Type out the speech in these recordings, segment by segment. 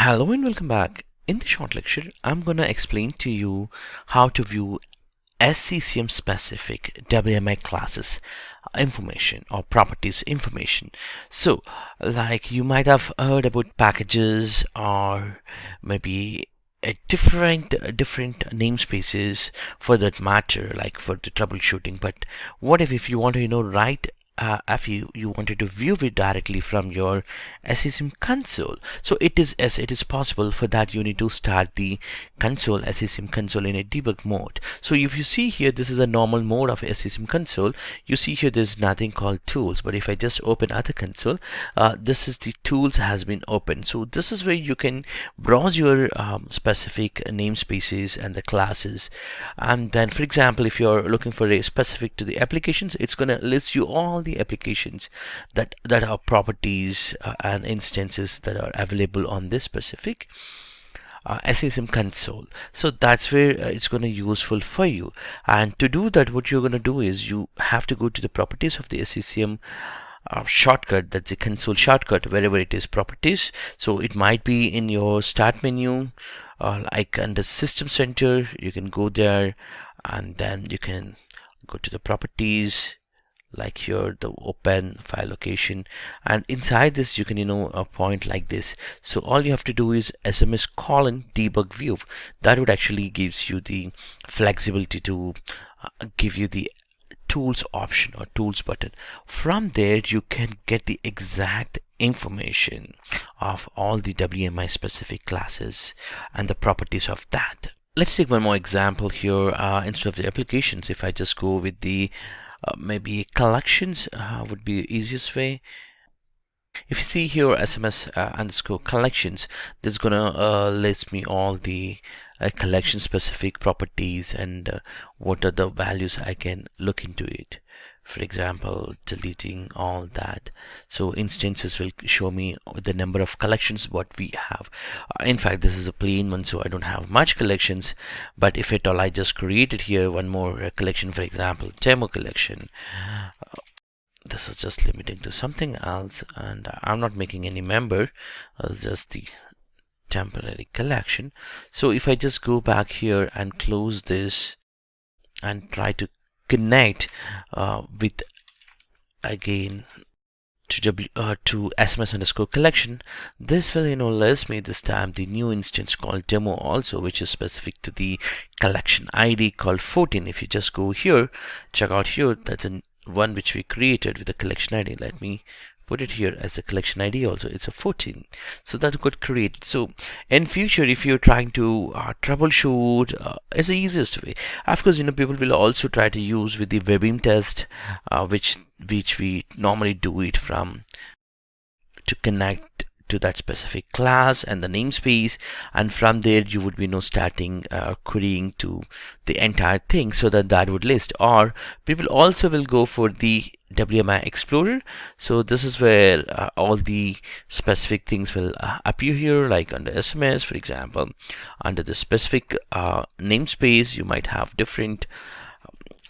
Hello and welcome back. In this short lecture, I'm going to explain to you how to view SCCM specific WMI classes information or properties information. So, like you might have heard about packages or maybe a different namespaces for that matter, like for the troubleshooting. But what if you want to write if you wanted to view it directly from your SCCM console? So it is possible. For that, you need to start the console SCCM console in a debug mode. So if you see here, this is a normal mode of SCCM console. You see here there's nothing called tools, but if I just open other console, this is the tools has been opened. So this is where you can browse your specific namespaces and the classes. And then, for example, if you're looking for a specific to the applications, it's going to list you all the applications that are properties and instances that are available on this specific SCCM console. So that's where it's going to be useful for you. And to do that, what you're going to do is you have to go to the properties of the SCCM shortcut. That's the console shortcut, wherever it is properties. So it might be in your start menu, like under system center. You can go there and then you can go to the properties, like here the open file location, and inside this you can a point like this. So all you have to do is SMS colon debug view. That would actually gives you the flexibility to give you the tools option or tools button. From there you can get the exact information of all the WMI specific classes and the properties of that. Let's take one more example here. Instead of the applications, if I just go with the maybe collections, would be the easiest way. If you see here SMS underscore collections, this is gonna list me all the collection specific properties and what are the values I can look into it. For example, deleting all that. So instances will show me the number of collections what we have. In fact, this is a plain one, so I don't have much collections. But if at all I just created here one more collection, for example, demo collection. This is just limiting to something else, and I'm not making any member, just the temporary collection. So if I just go back here and close this and try to connect with again to SMS underscore collection, this will list me this time the new instance called demo also, which is specific to the collection ID called 14. If you just go here, check out here, that's a one which we created with the collection ID. Let me put it here as the collection ID also. It's a 14. So that got created. So in future, if you're trying to troubleshoot, is the easiest way. Of course, people will also try to use with the webbing test, which we normally do it from to connect to that specific class and the namespace, and from there you would be starting querying to the entire thing, so that would list. Or people also will go for the WMI Explorer. So this is where all the specific things will appear here, like under SMS, for example. Under the specific namespace, you might have different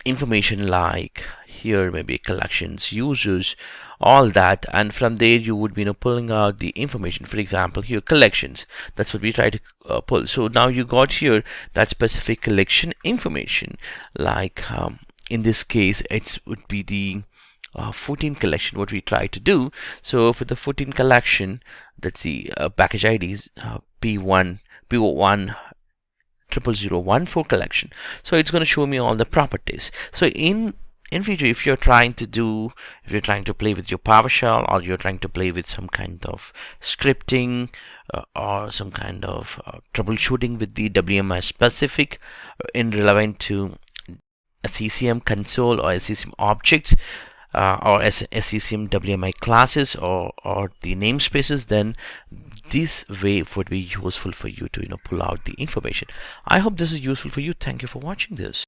information, like here maybe collections, users, all that, and from there you would be pulling out the information. For example, here collections, that's what we try to pull. So now you got here that specific collection information, like in this case it would be the 14 collection what we try to do. So for the 14 collection, that's the package IDs P1 P01 00014 collection. So it's going to show me all the properties. So in future, if you're trying to play with your PowerShell, or you're trying to play with some kind of scripting or some kind of troubleshooting with the WMI specific in relevant to SCCM console or SCCM objects, or SCCM WMI classes or the namespaces, then this way would be useful for you to pull out the information. I hope this is useful for you. Thank you for watching this.